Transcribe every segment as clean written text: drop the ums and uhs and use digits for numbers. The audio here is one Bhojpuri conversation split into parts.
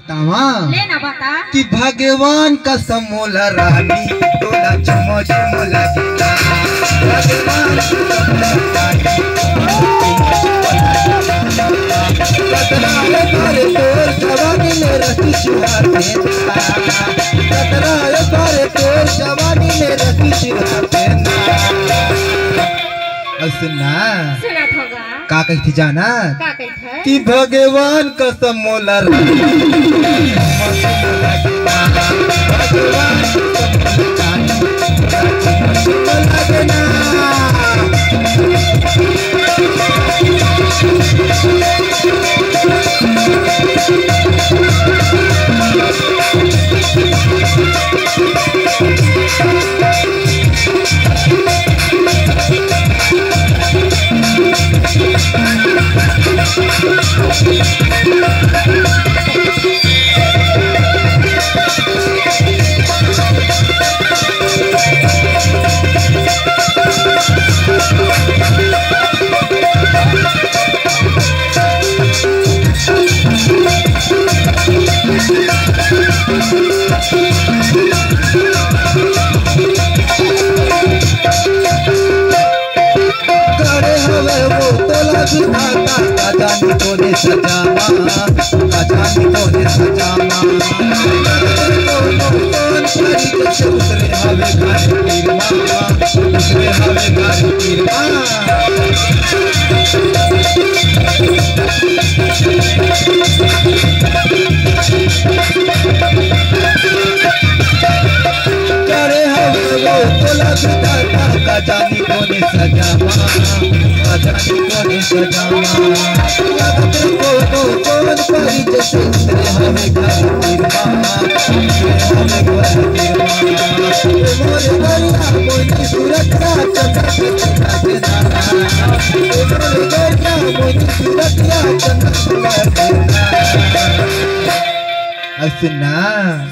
बतावा लेना बता कि भगवान का समोला रानी तोला चुमो चुमो लगेला भगवान का समोला रानी कतराए करे तोर जवानी में रखी चुराते कतराए करे तोर जवानी में रखी चुराते सुना सुना होगा का कहती जाना का कहते कि भगवान का समोला रानी भगवान जानी तो ने सजामा जानी तो ने सजामा उतरे हवे घर पीरमा उतरे हवे घर पीरमा करे हवे वो तोला बिताता का जानी तो ने सजामा जानी तो ने सजामा कौन परी जैसे उतरे हवे घर पीरमा उतरे हवे घर पीरमा मोरे गरिया मोनी सूरत का चंदा चंदा के नाना मोरे गरिया मोनी सूरत का चंदा चंदा के नाना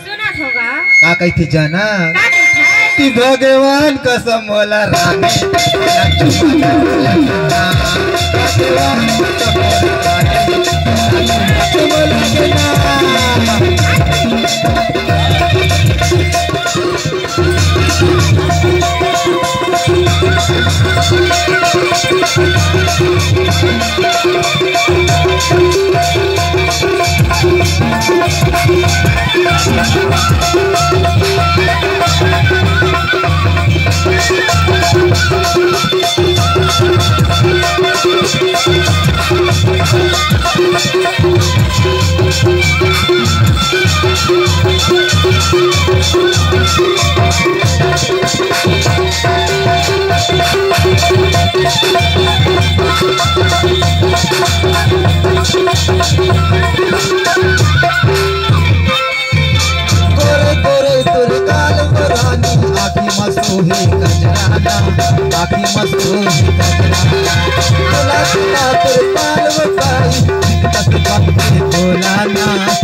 सुना होगा का कहती जाना का कहते कि भगवान का समोला रानी भगवान का समोला रानी चुमो लगेला बाकी मस्तूरी गजराना बोला सुना तेरे पाल बताई बस बम से बोला ना बस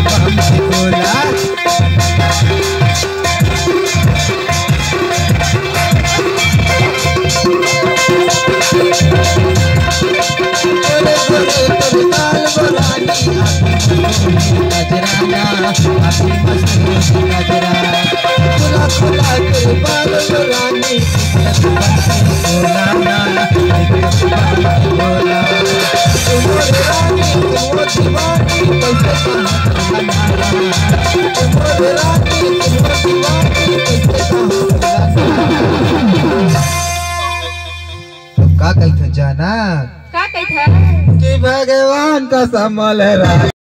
बम से बोला तेरे पाल बरानी गजराना बाकी मस्तूरी गजराना खुला खुला तेरे पाल बरानी का कहते जाना का कहते कि भगवान का समोला रानी